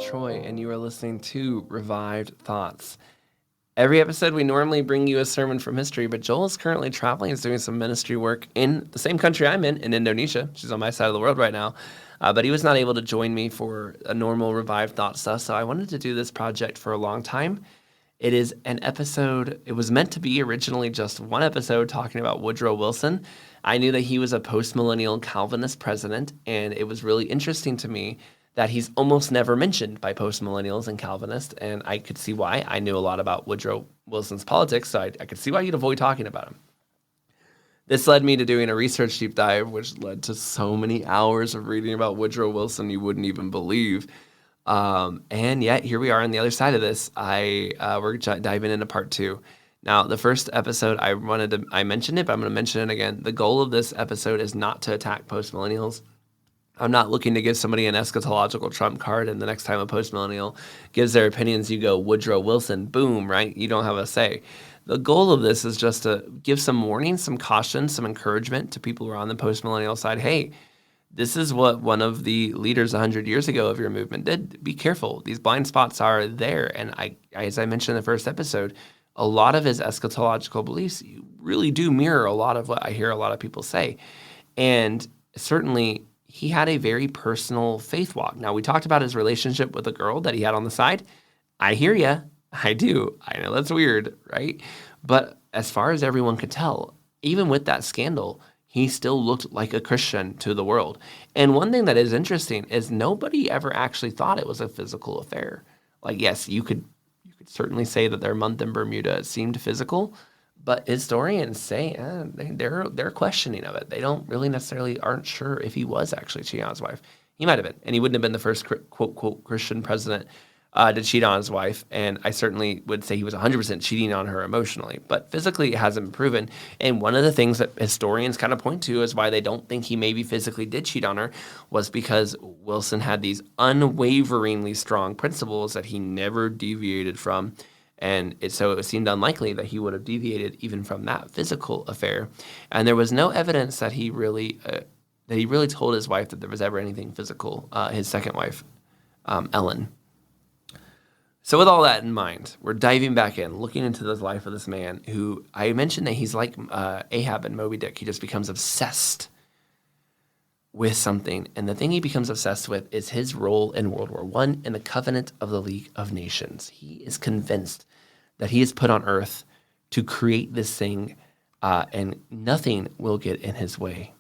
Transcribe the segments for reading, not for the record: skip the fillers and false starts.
Troy, and you are listening to Revived Thoughts. Every episode, we normally bring you a sermon from history, but Joel is currently traveling. He's doing some ministry work in the same country I'm in Indonesia. She's on my side of the world right now. But he was not able to join me for a normal Revived Thought stuff, so I wanted to do this project for a long time. It is an episode, it was meant to be originally just one episode talking about Woodrow Wilson. I knew that he was a post-millennial Calvinist president, and it was really interesting to me that he's almost never mentioned by post-millennials and Calvinists, and I could see why. I knew a lot about Woodrow Wilson's politics, so I could see why you'd avoid talking about him. This led me to doing a research deep dive, which led to so many hours of reading about Woodrow Wilson you wouldn't even believe. And yet, here we are on the other side of this. We're diving into part two. Now, the first episode, I mentioned it, but I'm going to mention it again. The goal of this episode is not to attack post-millennials. I'm not looking to give somebody an eschatological trump card, and the next time a post-millennial gives their opinions, you go, Woodrow Wilson, boom, right? You don't have a say. The goal of this is just to give some warning, some caution, some encouragement to people who are on the post-millennial side. Hey, this is what one of the leaders 100 years ago of your movement did. Be careful. These blind spots are there. And as I mentioned in the first episode, a lot of his eschatological beliefs really do mirror a lot of what I hear a lot of people say. And certainly, he had a very personal faith walk. Now, we talked about his relationship with a girl that he had on the side. I hear you. I do. I know that's weird, right? But as far as everyone could tell, even with that scandal, he still looked like a Christian to the world. And one thing that is interesting is nobody ever actually thought it was a physical affair. Like, yes, you could certainly say that their month in Bermuda seemed physical, but historians say they're questioning of it. They don't really necessarily aren't sure if he was actually cheating on his wife. He might have been, and he wouldn't have been the first quote Christian president to cheat on his wife. And I certainly would say he was 100% cheating on her emotionally, but physically it hasn't been proven. And one of the things that historians kind of point to is why they don't think he maybe physically did cheat on her was because Wilson had these unwaveringly strong principles that he never deviated from. And so it seemed unlikely that he would have deviated even from that physical affair. And there was no evidence that he really told his wife that there was ever anything physical, his second wife, Ellen. So with all that in mind, we're diving back in, looking into the life of this man who I mentioned that he's like Ahab and Moby Dick. He just becomes obsessed with something. And the thing he becomes obsessed with is his role in World War I in the Covenant of the League of Nations. He is convinced that he is put on earth to create this thing, and nothing will get in his way.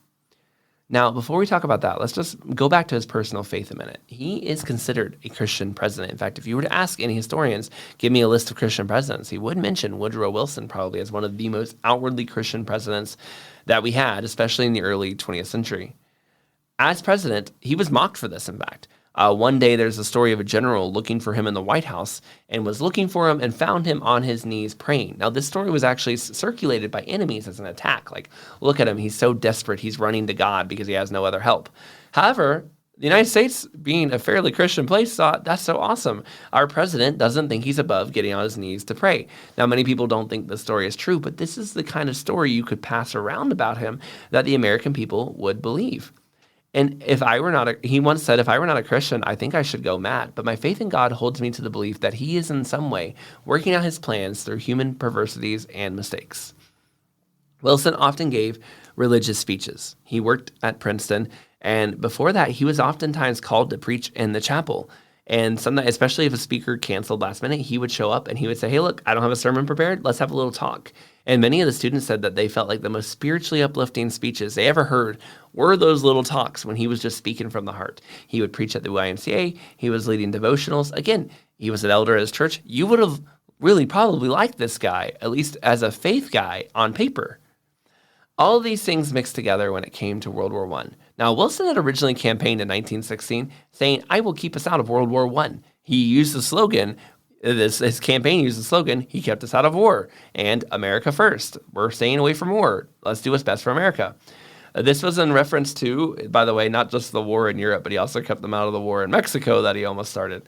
Now, before we talk about that, let's just go back to his personal faith a minute. He is considered a Christian president. In fact, if you were to ask any historians, give me a list of Christian presidents, he would mention Woodrow Wilson probably as one of the most outwardly Christian presidents that we had, especially in the early 20th century. As president, he was mocked for this, in fact. One day, there's a story of a general looking for him in the White House and was looking for him and found him on his knees praying. Now, this story was actually circulated by enemies as an attack. Like, look at him. He's so desperate. He's running to God because he has no other help. However, the United States, being a fairly Christian place, thought, that's so awesome. Our president doesn't think he's above getting on his knees to pray. Now, many people don't think the story is true, but this is the kind of story you could pass around about him that the American people would believe. And he once said, if I were not a Christian, I think I should go mad. But my faith in God holds me to the belief that he is in some way working out his plans through human perversities and mistakes. Wilson often gave religious speeches. He worked at Princeton, and before that, he was oftentimes called to preach in the chapel. And sometimes, especially if a speaker canceled last minute, he would show up and he would say, hey, look, I don't have a sermon prepared. Let's have a little talk. And many of the students said that they felt like the most spiritually uplifting speeches they ever heard were those little talks when he was just speaking from the heart. He would preach at the YMCA. He was leading devotionals. Again, he was an elder at his church. You would have really probably liked this guy, at least as a faith guy on paper. All of these things mixed together when it came to World War I. Now, Wilson had originally campaigned in 1916 saying, I will keep us out of World War I. He used the slogan, his campaign used the slogan, he kept us out of war, and America first. We're staying away from war. Let's do what's best for America. This was in reference to, by the way, not just the war in Europe, but he also kept them out of the war in Mexico that he almost started.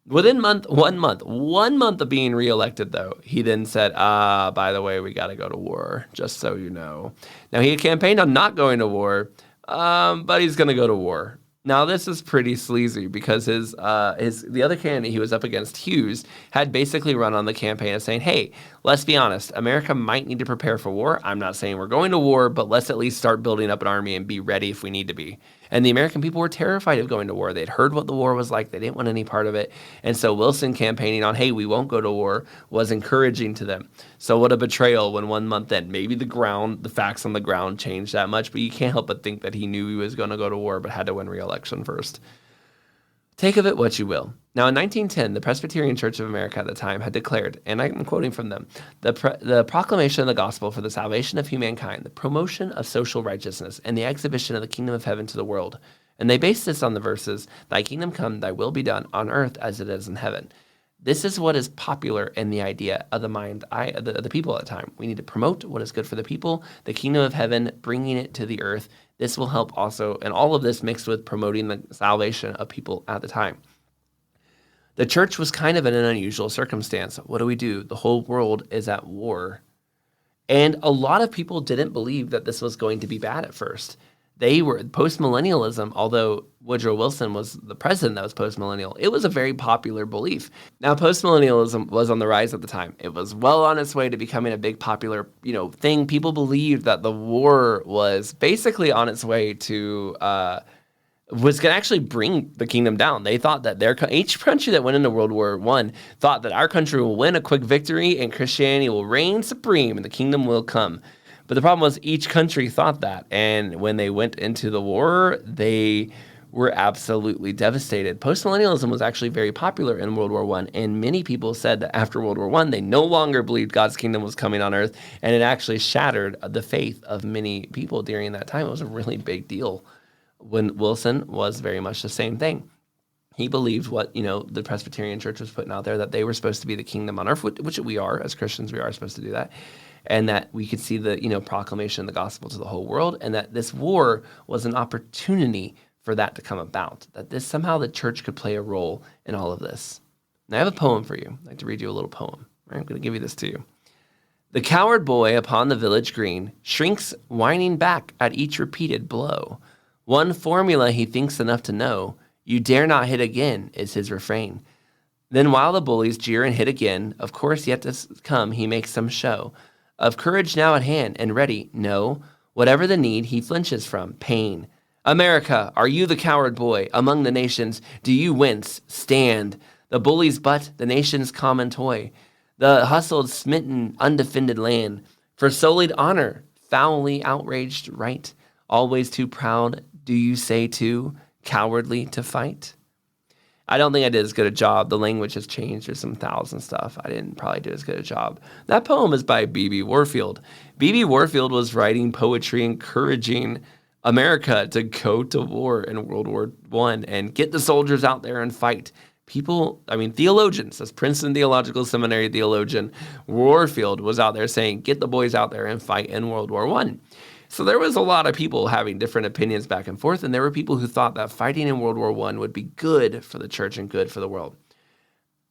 Within 1 month of being reelected, though, he then said, by the way, we got to go to war, just so you know. Now, he had campaigned on not going to war, but he's going to go to war. Now this is pretty sleazy because the other candidate he was up against, Hughes, had basically run on the campaign of saying, "Hey, let's be honest, America might need to prepare for war. I'm not saying we're going to war, but let's at least start building up an army and be ready if we need to be." And the American people were terrified of going to war. They'd heard what the war was like. They didn't want any part of it. And so Wilson campaigning on, "Hey, we won't go to war," was encouraging to them. So what a betrayal when 1 month in, maybe the facts on the ground changed that much, but you can't help but think that he knew he was going to go to war but had to win re-election first. Take of it what you will. Now, in 1910, the Presbyterian Church of America at the time had declared, and I'm quoting from them, the proclamation of the gospel for the salvation of humankind, the promotion of social righteousness, and the exhibition of the kingdom of heaven to the world. And they based this on the verses, "Thy kingdom come, thy will be done, on earth as it is in heaven." This is what is popular in the idea of the people at the time. We need to promote what is good for the people, the kingdom of heaven, bringing it to the earth. This will help also, and all of this mixed with promoting the salvation of people at the time. The church was kind of in an unusual circumstance. What do? The whole world is at war. And a lot of people didn't believe that this was going to be bad at first. They were post-millennialism, although Woodrow Wilson was the president that was post-millennial. It was a very popular belief. Now, post-millennialism was on the rise at the time. It was well on its way to becoming a big popular, thing. People believed that the war was basically on its way to was going to actually bring the kingdom down. They thought that each country that went into World War I thought that our country will win a quick victory and Christianity will reign supreme and the kingdom will come. But the problem was each country thought that, and when they went into the war, they were absolutely devastated. Postmillennialism was actually very popular in World War I, and many people said that after World War I, they no longer believed God's kingdom was coming on earth, and it actually shattered the faith of many people during that time. It was a really big deal. When Wilson was very much the same thing. He believed what, the Presbyterian Church was putting out there, that they were supposed to be the kingdom on earth, which we are. As Christians, we are supposed to do that. And that we could see the, proclamation of the gospel to the whole world, and that this war was an opportunity for that to come about, that somehow the church could play a role in all of this. And I have a poem for you. I'd like to read you a little poem. I'm going to give you this to you. "The coward boy upon the village green shrinks whining back at each repeated blow. One formula he thinks enough to know, 'You dare not hit again,' is his refrain. Then while the bullies jeer and hit again, of course yet to come he makes some show of courage now at hand and ready, no, whatever the need he flinches from, pain. America, are you the coward boy? Among the nations, do you wince, stand? The bully's butt, the nation's common toy, the hustled, smitten, undefended land, for sullied honor, foully outraged right, always too proud, do you say too, cowardly to fight?" I don't think I did as good a job. The language has changed. There's some thousand stuff. I didn't probably do as good a job. That poem is by B.B. Warfield. B.B. Warfield was writing poetry encouraging America to go to war in World War I and get the soldiers out there and fight. Theologians, that's Princeton Theological Seminary theologian, Warfield was out there saying, get the boys out there and fight in World War I. So there was a lot of people having different opinions back and forth, and there were people who thought that fighting in World War I would be good for the church and good for the world.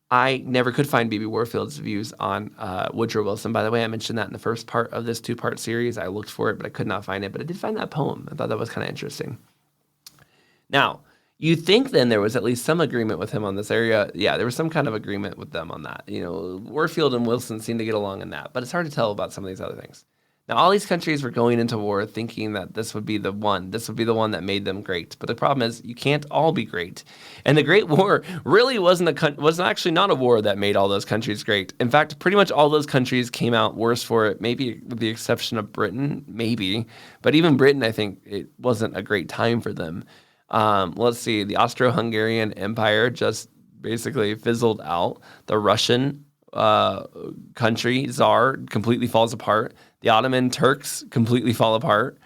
I never could find B.B. Warfield's views on Woodrow Wilson. By the way, I mentioned that in the first part of this two-part series. I looked for it, but I could not find it. But I did find that poem. I thought that was kind of interesting. Now, you'd think then there was at least some agreement with him on this area. Yeah, there was some kind of agreement with them on that. Warfield and Wilson seemed to get along in that. But it's hard to tell about some of these other things. Now, all these countries were going into war thinking that this would be the one. This would be the one that made them great. But the problem is you can't all be great. And the Great War really was actually not a war that made all those countries great. In fact, pretty much all those countries came out worse for it, maybe with the exception of Britain, maybe. But even Britain, I think it wasn't a great time for them. Let's see. The Austro-Hungarian Empire just basically fizzled out. The Russian country, Tsar, completely falls apart. The Ottoman Turks completely fall apart.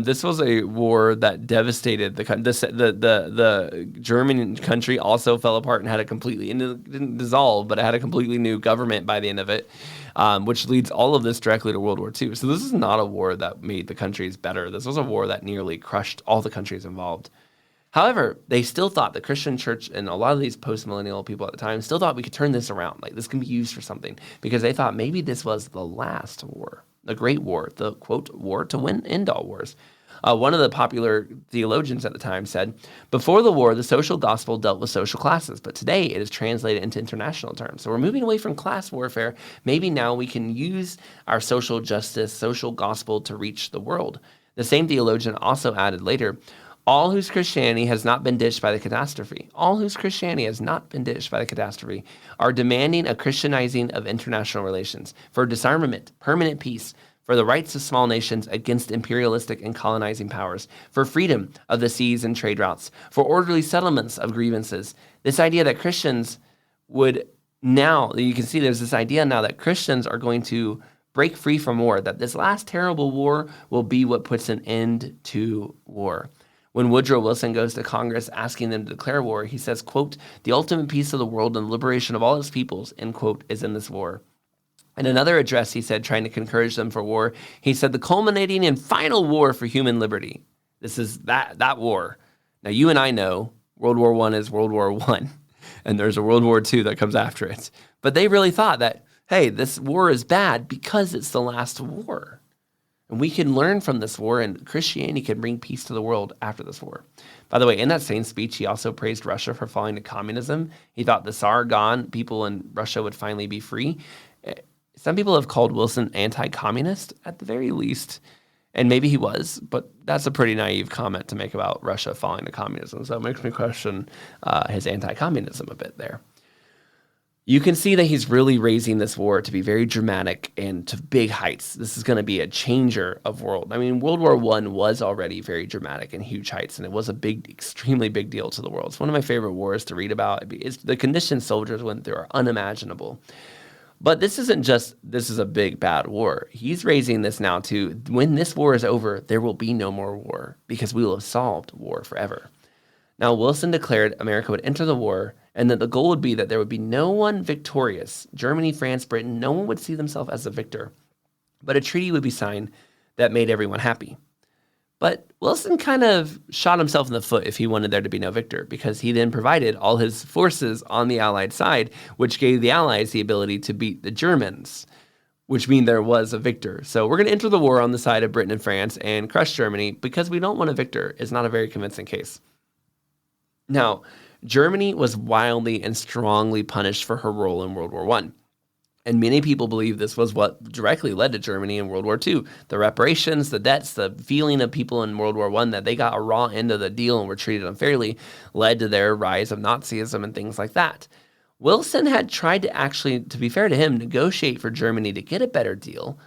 This was a war that devastated the German country also fell apart and had it didn't dissolve, but it had a completely new government by the end of it, which leads all of this directly to World War II. So this is not a war that made the countries better. This was a war that nearly crushed all the countries involved. However, they still thought the Christian church and a lot of these post-millennial people at the time still thought we could turn this around. Like this can be used for something because they thought maybe this was the last war, the Great War, the quote war to end all wars. One of the popular theologians at the time said, before the war, the social gospel dealt with social classes, but today it is translated into international terms. So we're moving away from class warfare. Maybe now we can use our social justice, social gospel to reach the world. The same theologian also added later, all whose Christianity has not been ditched by the catastrophe, all whose Christianity has not been ditched by the catastrophe, are demanding a Christianizing of international relations for disarmament, permanent peace, for the rights of small nations against imperialistic and colonizing powers, for freedom of the seas and trade routes, for orderly settlements of grievances. This idea that Christians would now, you can see there's this idea now that Christians are going to break free from war, that this last terrible war will be what puts an end to war. When Woodrow Wilson goes to Congress asking them to declare war, he says, quote, the ultimate peace of the world and the liberation of all its peoples, end quote, is in this war. In another address, he said, trying to encourage them for war, he said, the culminating and final war for human liberty. This is that war. Now, you and I know World War I is World War I, and there's a World War II that comes after it. But they really thought that, hey, this war is bad because it's the last war. And we can learn from this war, and Christianity can bring peace to the world after this war. By the way, in that same speech, he also praised Russia for falling to communism. He thought the Tsar gone, people in Russia would finally be free. Some people have called Wilson anti-communist at the very least, and maybe he was, but that's a pretty naive comment to make about Russia falling to communism. So it makes me question his anti-communism a bit there. You can see that he's really raising this war to be very dramatic and to big heights. This is going to be a changer of world. I mean, World War I was already very dramatic and huge heights, and it was a big, extremely big deal to the world. It's one of my favorite wars to read about. The conditions soldiers went through are unimaginable. But this is a big, bad war. He's raising this now to, when this war is over, there will be no more war because we will have solved war forever. Now, Wilson declared America would enter the war and that the goal would be that there would be no one victorious. Germany, France, Britain, no one would see themselves as a victor. But a treaty would be signed that made everyone happy. But Wilson kind of shot himself in the foot if he wanted there to be no victor, because he then provided all his forces on the Allied side, which gave the Allies the ability to beat the Germans, which means there was a victor. So we're going to enter the war on the side of Britain and France and crush Germany because we don't want a victor is not a very convincing case. Now, Germany was wildly and strongly punished for her role in World War I. And many people believe this was what directly led to Germany in World War II. The reparations, the debts, the feeling of people in World War I that they got a raw end of the deal and were treated unfairly led to their rise of Nazism and things like that. Wilson had tried to actually, to be fair to him, negotiate for Germany to get a better deal,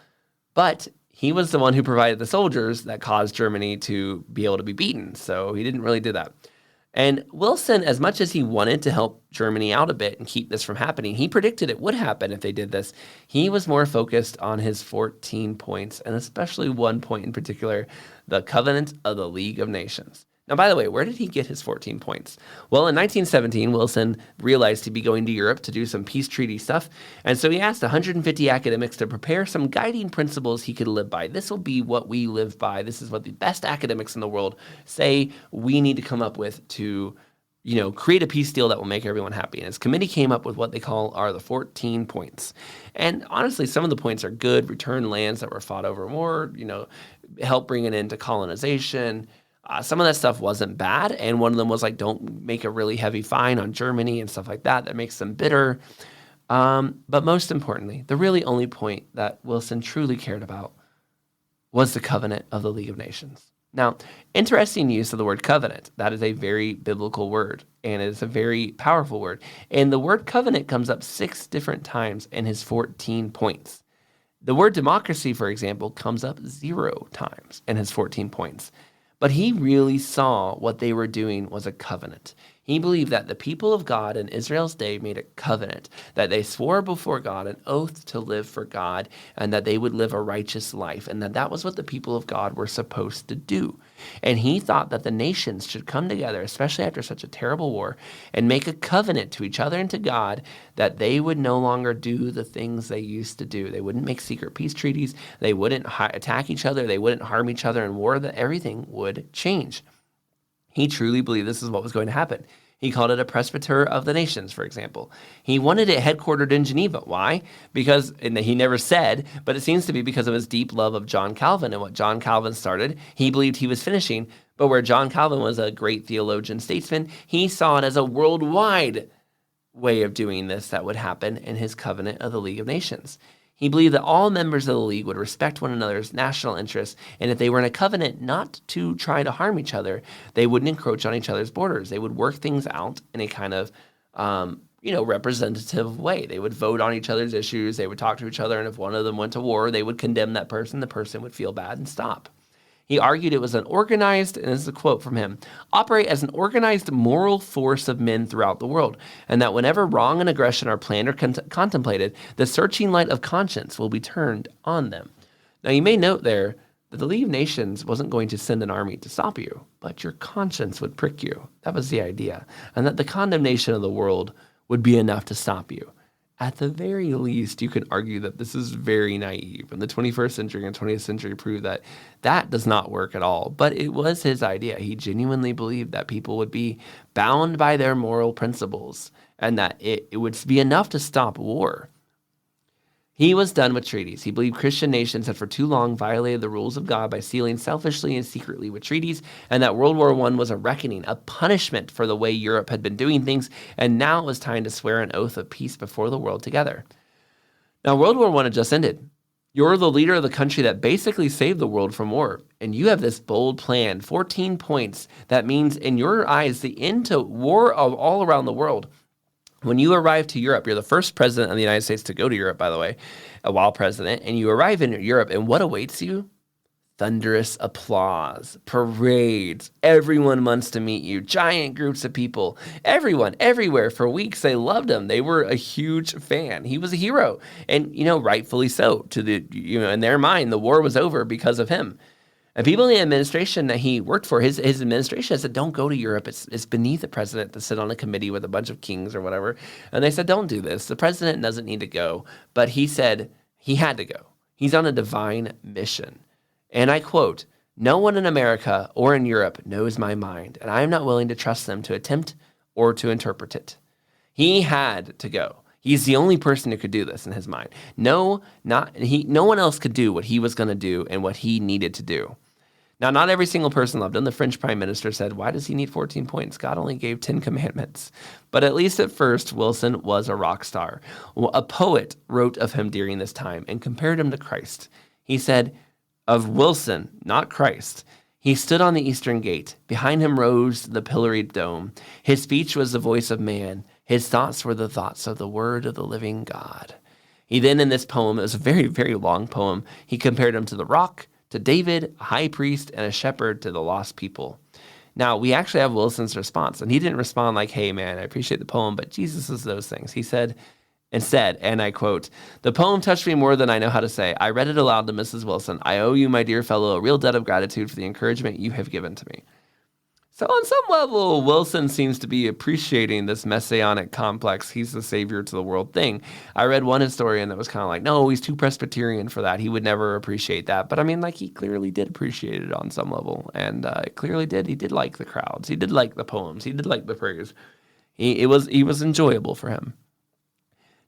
but he was the one who provided the soldiers that caused Germany to be able to be beaten, so he didn't really do that. And Wilson, as much as he wanted to help Germany out a bit and keep this from happening, he predicted it would happen if they did this. He was more focused on his 14 points, and especially one point in particular, the Covenant of the League of Nations. Now, by the way, where did he get his 14 points? Well, in 1917, Wilson realized he'd be going to Europe to do some peace treaty stuff, and so he asked 150 academics to prepare some guiding principles he could live by. This will be what we live by. This is what the best academics in the world say we need to come up with to, create a peace deal that will make everyone happy. And his committee came up with what they call are the 14 points. And honestly, some of the points are good. Return lands that were fought over war, help bring an end to colonization. Some of that stuff wasn't bad, and one of them was like, don't make a really heavy fine on Germany and stuff like that. That makes them bitter. But most importantly, the really only point that Wilson truly cared about was the Covenant of the League of Nations. Now, interesting use of the word covenant. That is a very biblical word, and it is a very powerful word. And the word covenant comes up 6 different times in his 14 points. The word democracy, for example, comes up 0 times in his 14 points. But he really saw what they were doing was a covenant. He believed that the people of God in Israel's day made a covenant, that they swore before God an oath to live for God, and that they would live a righteous life, and that was what the people of God were supposed to do. And he thought that the nations should come together, especially after such a terrible war, and make a covenant to each other and to God that they would no longer do the things they used to do. They wouldn't make secret peace treaties. They wouldn't attack each other. They wouldn't harm each other in war, that everything would change. He truly believed this is what was going to happen. He called it a presbyter of the nations, for example. He wanted it headquartered in Geneva. Why? Because, and he never said, but it seems to be because of his deep love of John Calvin and what John Calvin started. He believed he was finishing, but where John Calvin was a great theologian, statesman, he saw it as a worldwide way of doing this that would happen in his covenant of the League of Nations. He believed that all members of the League would respect one another's national interests, and if they were in a covenant not to try to harm each other, they wouldn't encroach on each other's borders. They would work things out in a kind of, representative way. They would vote on each other's issues. They would talk to each other, and if one of them went to war, they would condemn that person. The person would feel bad and stop. He argued it was an organized, and this is a quote from him, operate as an organized moral force of men throughout the world, and that whenever wrong and aggression are planned or contemplated, the searching light of conscience will be turned on them. Now, you may note there that the League of Nations wasn't going to send an army to stop you, but your conscience would prick you. That was the idea. And that the condemnation of the world would be enough to stop you. At the very least, you can argue that this is very naive. And the 21st century and 20th century prove that that does not work at all. But it was his idea. He genuinely believed that people would be bound by their moral principles and that it would be enough to stop war. He was done with treaties. He believed Christian nations had for too long violated the rules of God by sealing selfishly and secretly with treaties, and that World War I was a reckoning, a punishment for the way Europe had been doing things, and now it was time to swear an oath of peace before the world together. Now, World War I had just ended. You're the leader of the country that basically saved the world from war, and you have this bold plan, 14 points, that means in your eyes the end to war of all around the world. When you arrive to Europe, you're the first president of the United States to go to Europe, by the way, while president, and you arrive in Europe, and what awaits you? Thunderous applause, parades, everyone wants to meet you, giant groups of people, everyone, everywhere. For weeks, they loved him. They were a huge fan. He was a hero, and, rightfully so. In their mind, the war was over because of him. And people in the administration that he worked for, his administration said, don't go to Europe. It's beneath the president to sit on a committee with a bunch of kings or whatever. And they said, don't do this. The president doesn't need to go. But he said he had to go. He's on a divine mission. And I quote, no one in America or in Europe knows my mind, and I am not willing to trust them to attempt or to interpret it. He had to go. He's the only person who could do this in his mind. No one else could do what he was going to do and what he needed to do. Now, not every single person loved him. The French prime minister said, why does he need 14 points? God only gave 10 commandments. But at least at first, Wilson was a rock star. A poet wrote of him during this time and compared him to Christ. He said of Wilson, not Christ, he stood on the eastern gate. Behind him rose the pilloried dome. His speech was the voice of man. His thoughts were the thoughts of the word of the living God. He then, in this poem, it was a very, very long poem, he compared him to the rock, to David, a high priest, and a shepherd to the lost people. Now, we actually have Wilson's response, and he didn't respond like, hey, man, I appreciate the poem, but Jesus is those things. He said, and I quote, the poem touched me more than I know how to say. I read it aloud to Mrs. Wilson. I owe you, my dear fellow, a real debt of gratitude for the encouragement you have given to me. So on some level, Wilson seems to be appreciating this messianic complex, he's the savior to the world thing. I read one historian that was kind of like, no, he's too Presbyterian for that. He would never appreciate that. But I mean, he clearly did appreciate it on some level. And it clearly did. He did like the crowds. He did like the poems. He did like the prayers. He was enjoyable for him.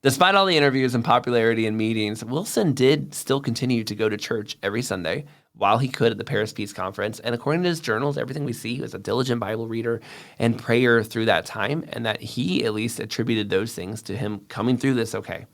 Despite all the interviews and popularity and meetings, Wilson did still continue to go to church every Sunday while he could at the Paris Peace Conference. And according to his journals, everything we see, he was a diligent Bible reader and prayer through that time, and that he at least attributed those things to him coming through this okay.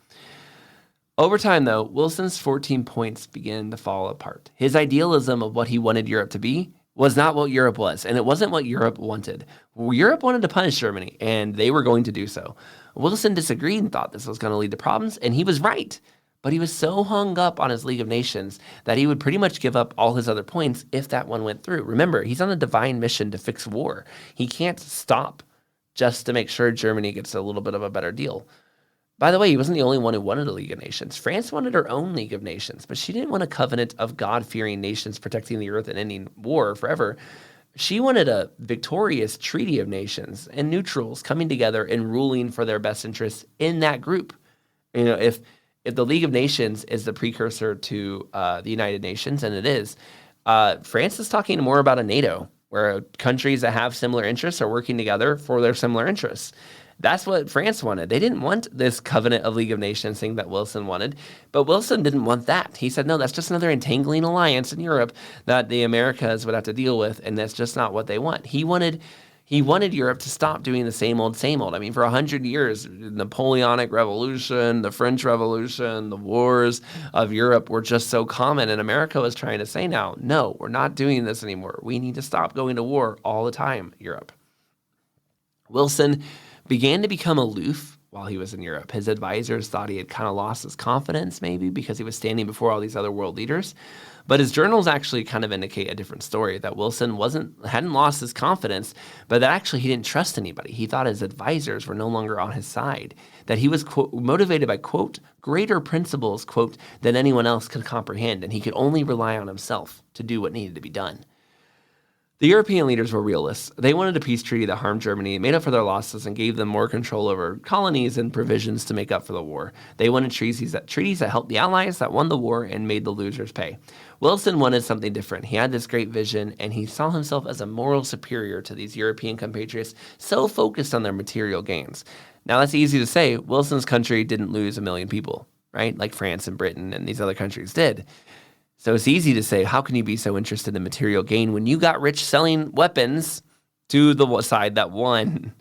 Over time, though, Wilson's 14 points began to fall apart. His idealism of what he wanted Europe to be was not what Europe was, and it wasn't what Europe wanted. Europe wanted to punish Germany, and they were going to do so. Wilson disagreed and thought this was going to lead to problems, and he was right. But he was so hung up on his League of Nations that he would pretty much give up all his other points if that one went through. Remember, he's on a divine mission to fix war. He can't stop just to make sure Germany gets a little bit of a better deal. By the way, he wasn't the only one who wanted a League of Nations. France wanted her own League of Nations, but she didn't want a covenant of God-fearing nations protecting the earth and ending war forever. She wanted a victorious treaty of nations and neutrals coming together and ruling for their best interests in that group. If the League of Nations is the precursor to the United Nations, and it is, France is talking more about a NATO where countries that have similar interests are working together for their similar interests. That's what France wanted. They didn't want this covenant of League of Nations thing that Wilson wanted, but Wilson didn't want that. He said, no, that's just another entangling alliance in Europe that the Americas would have to deal with, and that's just not what they want. He wanted Europe to stop doing the same old, same old. I mean, for 100 years, the Napoleonic Revolution, the French Revolution, the wars of Europe were just so common, and America was trying to say now, no, we're not doing this anymore. We need to stop going to war all the time, Europe. Wilson began to become aloof while he was in Europe. His advisors thought he had kind of lost his confidence, maybe because he was standing before all these other world leaders. But his journals actually kind of indicate a different story, that Wilson hadn't lost his confidence, but that actually he didn't trust anybody. He thought his advisors were no longer on his side, that he was, quote, motivated by, quote, greater principles, quote, than anyone else could comprehend, and he could only rely on himself to do what needed to be done. The European leaders were realists. They wanted a peace treaty that harmed Germany, made up for their losses, and gave them more control over colonies and provisions to make up for the war. They wanted treaties that helped the Allies, that won the war, and made the losers pay. Wilson wanted something different. He had this great vision, and he saw himself as a moral superior to these European compatriots, so focused on their material gains. Now, that's easy to say. Wilson's country didn't lose 1 million people, right? Like France and Britain and these other countries did. So it's easy to say, how can you be so interested in material gain when you got rich selling weapons to the side that won?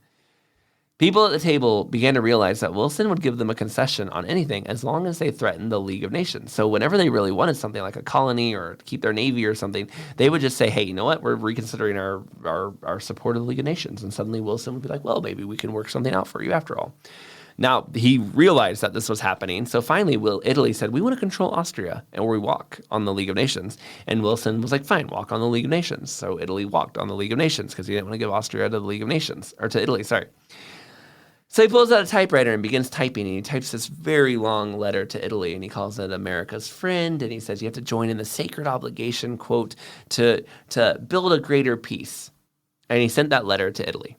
People at the table began to realize that Wilson would give them a concession on anything as long as they threatened the League of Nations. So whenever they really wanted something like a colony or to keep their navy or something, they would just say, hey, you know what? We're reconsidering our support of the League of Nations. And suddenly Wilson would be like, well, maybe we can work something out for you after all. Now, he realized that this was happening, so finally Italy said, we want to control Austria, and we walk on the League of Nations. And Wilson was like, fine, walk on the League of Nations. So Italy walked on the League of Nations because he didn't want to give Austria to the League of Nations, or to Italy, sorry. So he pulls out a typewriter and begins typing, and he types this very long letter to Italy, and he calls it America's friend, and he says you have to join in the sacred obligation, quote, to build a greater peace. And he sent that letter to Italy,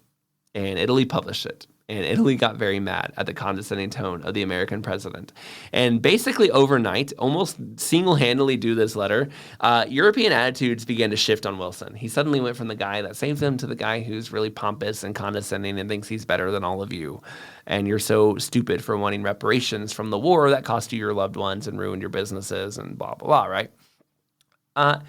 and Italy published it. And Italy got very mad at the condescending tone of the American president. And basically overnight, almost single-handedly due to this letter, European attitudes began to shift on Wilson. He suddenly went from the guy that saved them to the guy who's really pompous and condescending and thinks he's better than all of you. And you're so stupid for wanting reparations from the war that cost you your loved ones and ruined your businesses and blah, blah, blah, right? And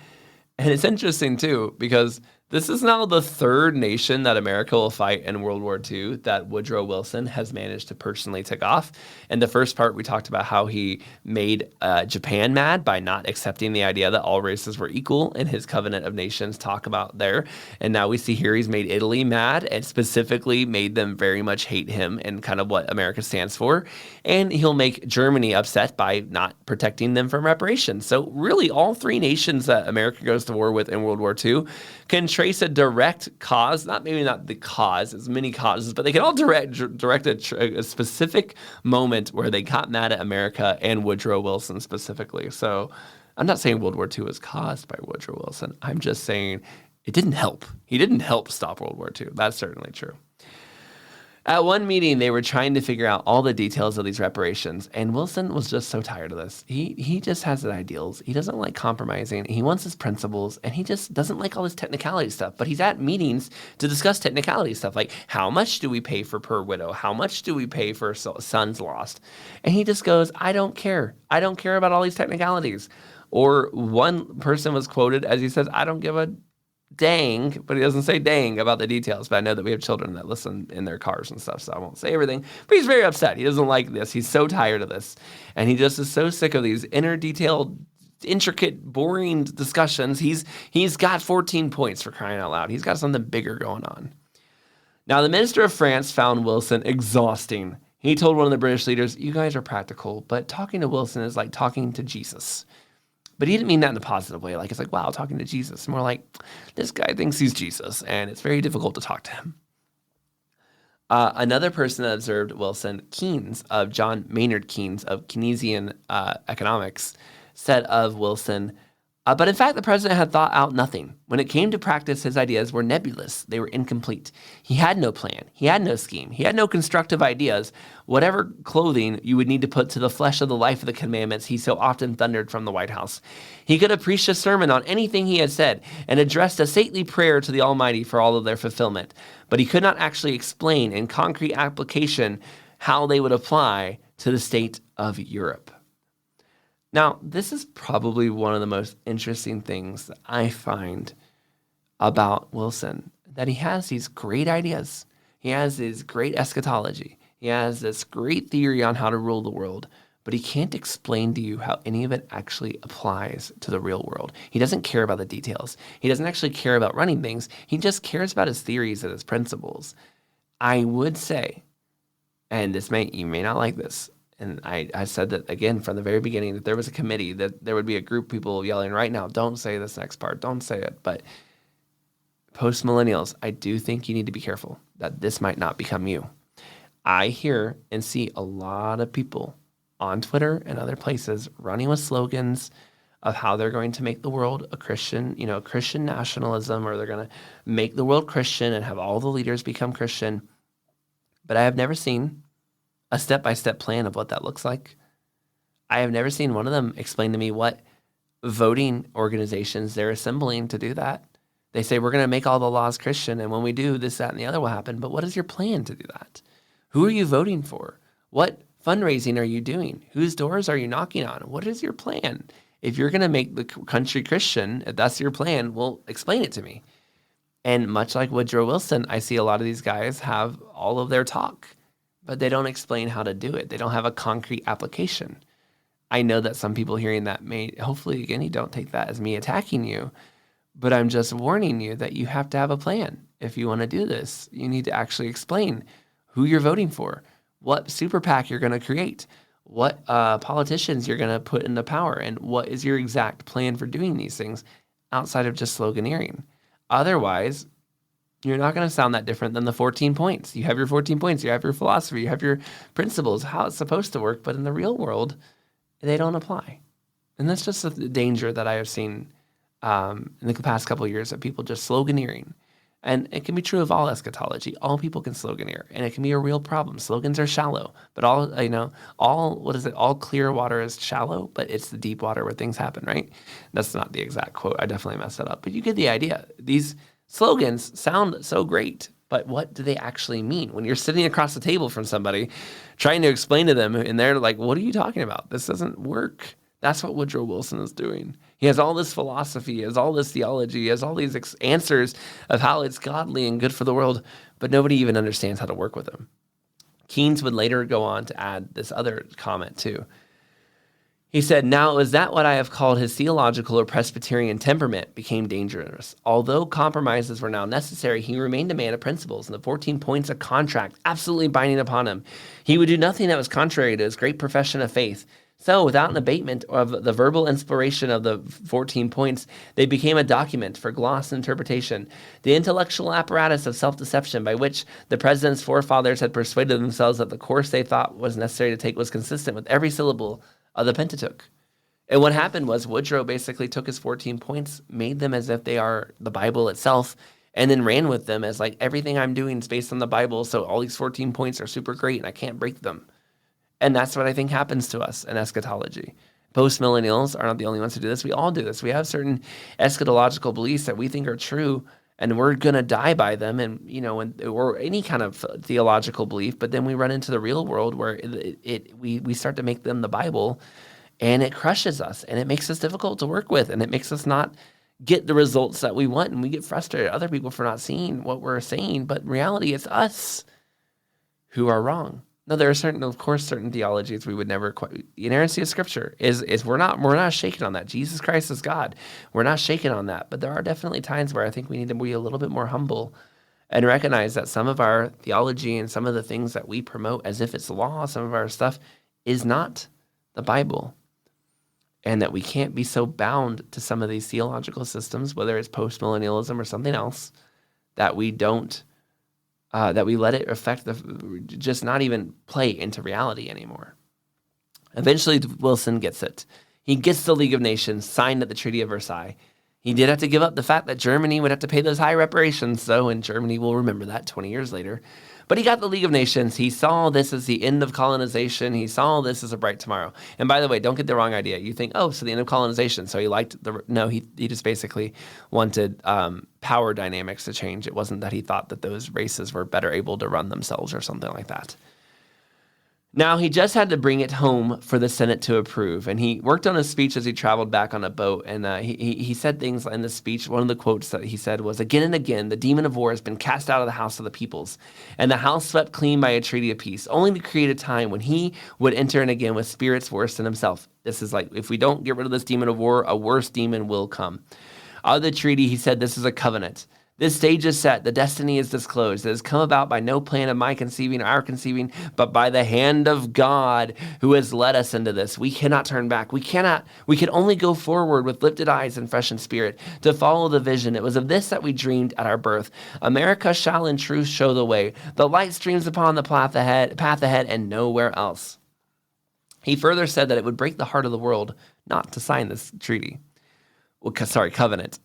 it's interesting, too, because this is now the third nation that America will fight in World War II that Woodrow Wilson has managed to personally tick off. In the first part, we talked about how he made Japan mad by not accepting the idea that all races were equal in his Covenant of Nations talk about there. And now we see here he's made Italy mad and specifically made them very much hate him and kind of what America stands for. And he'll make Germany upset by not protecting them from reparations. So really all three nations that America goes to war with in World War II can trace a direct cause, maybe not the cause, as many causes, but they can all direct a specific moment where they got mad at America and Woodrow Wilson specifically. So I'm not saying World War II was caused by Woodrow Wilson. I'm just saying it didn't help. He didn't help stop World War II. That's certainly true. At one meeting, they were trying to figure out all the details of these reparations, and Wilson was just so tired of this. He just has his ideals. He doesn't like compromising. He wants his principles, and he just doesn't like all this technicality stuff. But he's at meetings to discuss technicality stuff, like how much do we pay for per widow? How much do we pay for sons lost? And he just goes, I don't care. I don't care about all these technicalities. Or one person was quoted as he says, I don't give a dang, but he doesn't say dang about the details. But I know that we have children that listen in their cars and stuff, so I won't say everything. But he's very upset. He doesn't like this. He's so tired of this. And he just is so sick of these inner detailed, intricate, boring discussions. He's got 14 points, for crying out loud. He's got something bigger going on. Now, the Minister of France found Wilson exhausting. He told one of the British leaders, you guys are practical, but talking to Wilson is like talking to Jesus. But he didn't mean that in a positive way. Like, it's like, wow, talking to Jesus. More like, this guy thinks he's Jesus, and it's very difficult to talk to him. Another person that observed Wilson, John Maynard Keynes of Keynesian economics, said of Wilson, But in fact, the president had thought out nothing. When it came to practice, his ideas were nebulous. They were incomplete. He had no plan. He had no scheme. He had no constructive ideas. Whatever clothing you would need to put to the flesh of the life of the commandments, he so often thundered from the White House. He could have preached a sermon on anything he had said and addressed a saintly prayer to the Almighty for all of their fulfillment. But he could not actually explain in concrete application how they would apply to the state of Europe. Now, this is probably one of the most interesting things that I find about Wilson, that he has these great ideas. He has this great eschatology. He has this great theory on how to rule the world, but he can't explain to you how any of it actually applies to the real world. He doesn't care about the details. He doesn't actually care about running things. He just cares about his theories and his principles. I would say, and you may not like this, and I said that again from the very beginning, that there was a committee, that there would be a group of people yelling right now, don't say this next part, don't say it. But post-millennials, I do think you need to be careful that this might not become you. I hear and see a lot of people on Twitter and other places running with slogans of how they're going to make the world a Christian, Christian nationalism, or they're going to make the world Christian and have all the leaders become Christian. But I have never seen a step-by-step plan of what that looks like. I have never seen one of them explain to me what voting organizations they're assembling to do that. They say, we're going to make all the laws Christian, and when we do, this, that, and the other will happen. But what is your plan to do that? Who are you voting for? What fundraising are you doing? Whose doors are you knocking on? What is your plan? If you're going to make the country Christian, if that's your plan, well, explain it to me. And much like Woodrow Wilson, I see a lot of these guys have all of their talk, but they don't explain how to do it. They don't have a concrete application. I know that some people hearing that may, hopefully, again, you don't take that as me attacking you, but I'm just warning you that you have to have a plan. If you want to do this, you need to actually explain who you're voting for, what super PAC you're going to create, what politicians you're going to put into power, and what is your exact plan for doing these things outside of just sloganeering. Otherwise, you're not going to sound that different than the 14 points. You have your 14 points, you have your philosophy, you have your principles, how it's supposed to work, but in the real world, they don't apply. And that's just the danger that I have seen in the past couple of years, of people just sloganeering. And it can be true of all eschatology. All people can sloganeer, and it can be a real problem. Slogans are shallow, but all clear water is shallow, but it's the deep water where things happen, right? That's not the exact quote. I definitely messed that up, but you get the idea. These slogans sound so great, but what do they actually mean? When you're sitting across the table from somebody trying to explain to them, and they're like, what are you talking about? This doesn't work. That's what Woodrow Wilson is doing. He has all this philosophy, he has all this theology, he has all these answers of how it's godly and good for the world, but nobody even understands how to work with them. Keynes would later go on to add this other comment too. He said, now it was that what I have called his theological or Presbyterian temperament became dangerous. Although compromises were now necessary, he remained a man of principles, and the 14 points of contract absolutely binding upon him. He would do nothing that was contrary to his great profession of faith. So, without an abatement of the verbal inspiration of the 14 points, they became a document for gloss and interpretation, the intellectual apparatus of self-deception by which the president's forefathers had persuaded themselves that the course they thought was necessary to take was consistent with every syllable of the Pentateuch. And what happened was Woodrow basically took his 14 points, made them as if they are the Bible itself, and then ran with them as like everything I'm doing is based on the Bible, so all these 14 points are super great and I can't break them. And that's what I think happens to us in eschatology. Post-millennials are not the only ones who do this. We all do this. We have certain eschatological beliefs that we think are true, and we're going to die by them, or any kind of theological belief, but then we run into the real world where we start to make them the Bible, and it crushes us, and it makes us difficult to work with, and it makes us not get the results that we want, and we get frustrated at other people for not seeing what we're saying, but in reality, it's us who are wrong. No, there are certain theologies we would never quite. The inerrancy of Scripture is we're not shaken on that. Jesus Christ is God. We're not shaken on that. But there are definitely times where I think we need to be a little bit more humble and recognize that some of our theology and some of the things that we promote as if it's law, some of our stuff is not the Bible, and that we can't be so bound to some of these theological systems, whether it's post-millennialism or something else, that we don't. That we let it affect just not even play into reality anymore. Eventually, Wilson gets it. He gets the League of Nations, signed at the Treaty of Versailles. He did have to give up the fact that Germany would have to pay those high reparations, though, and Germany will remember that 20 years later. But he got the League of Nations. He saw this as the end of colonization. He saw this as a bright tomorrow. And by the way, don't get the wrong idea. You think, oh, so the end of colonization. So he liked no, he just basically wanted power dynamics to change. It wasn't that he thought that those races were better able to run themselves or something like that. Now, he just had to bring it home for the Senate to approve, and he worked on a speech as he traveled back on a boat, and he said things in the speech. One of the quotes that he said was, "Again and again, the demon of war has been cast out of the house of the peoples, and the house swept clean by a treaty of peace, only to create a time when he would enter in again with spirits worse than himself." This is like, if we don't get rid of this demon of war, a worse demon will come. Out of the treaty, he said, this is a covenant. This stage is set. The destiny is disclosed. It has come about by no plan of my conceiving or our conceiving, but by the hand of God who has led us into this. We cannot turn back. We can only go forward with lifted eyes and freshened spirit to follow the vision. It was of this that we dreamed at our birth. America shall in truth show the way. The light streams upon the path ahead and nowhere else. He further said that it would break the heart of the world not to sign this treaty. Covenant.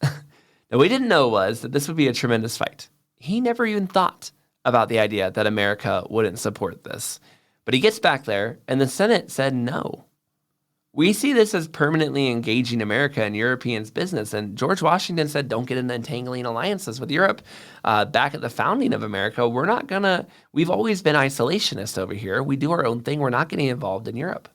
Now, what we didn't know was that this would be a tremendous fight. He never even thought about the idea that America wouldn't support this. But he gets back there, and the Senate said no. We see this as permanently engaging America in Europeans' business, and George Washington said, don't get into entangling alliances with Europe. Back at the founding of America, we've always been isolationist over here. We do our own thing. We're not getting involved in Europe.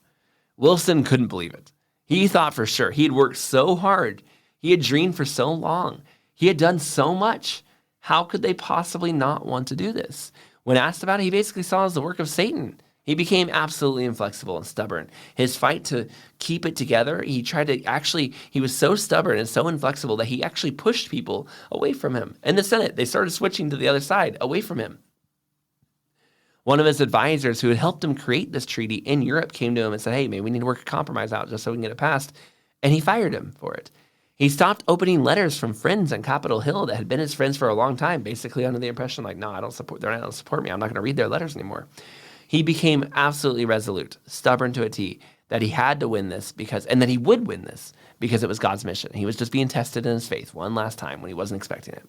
Wilson couldn't believe it. He thought for sure. He had worked so hard. He had dreamed for so long. He had done so much. How could they possibly not want to do this? When asked about it, he basically saw it as the work of Satan. He became absolutely inflexible and stubborn. His fight to keep it together, he was so stubborn and so inflexible that he actually pushed people away from him. In the Senate, they started switching to the other side, away from him. One of his advisors who had helped him create this treaty in Europe came to him and said, hey, maybe we need to work a compromise out just so we can get it passed. And he fired him for it. He stopped opening letters from friends on Capitol Hill that had been his friends for a long time, basically under the impression like, no, they're not going to support me. I'm not going to read their letters anymore. He became absolutely resolute, stubborn to a T, that he had to win this and that he would win this because it was God's mission. He was just being tested in his faith one last time when he wasn't expecting it.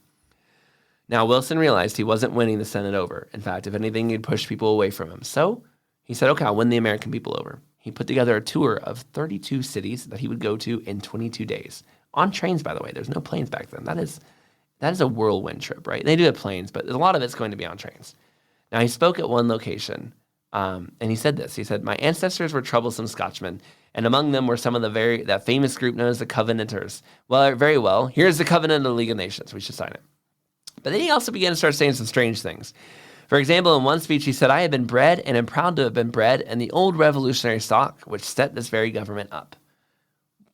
Now, Wilson realized he wasn't winning the Senate over. In fact, if anything, he'd push people away from him. So he said, okay, I'll win the American people over. He put together a tour of 32 cities that he would go to in 22 days. On trains, by the way. There's no planes back then. That is a whirlwind trip, right? They do have planes, but a lot of it's going to be on trains. Now, he spoke at one location, and he said this. He said, my ancestors were troublesome Scotchmen, and among them were some of that famous group known as the Covenanters. Well, very well. Here's the Covenant of the League of Nations. We should sign it. But then he also began to start saying some strange things. For example, in one speech, he said, I have been bred and am proud to have been bred in the old revolutionary stock which set this very government up.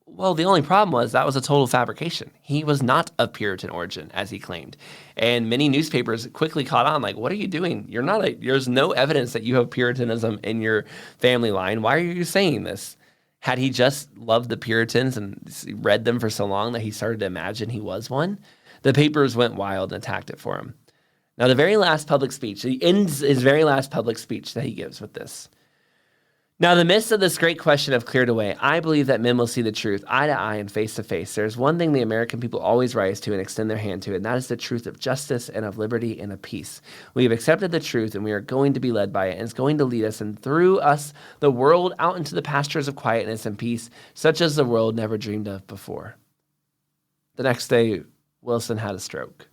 Well, the only problem was that was a total fabrication. He was not of Puritan origin, as he claimed. And many newspapers quickly caught on, like, what are you doing? There's no evidence that you have Puritanism in your family line. Why are you saying this? Had he just loved the Puritans and read them for so long that he started to imagine he was one? The papers went wild and attacked it for him. Now, the very last public speech, he ends his very last public speech that he gives with this. Now, in the midst of this great question have cleared away, I believe that men will see the truth eye to eye and face to face. There's one thing the American people always rise to and extend their hand to, and that is the truth of justice and of liberty and of peace. We have accepted the truth, and we are going to be led by it, and it's going to lead us, and through us, the world out into the pastures of quietness and peace, such as the world never dreamed of before. The next day, Wilson had a stroke.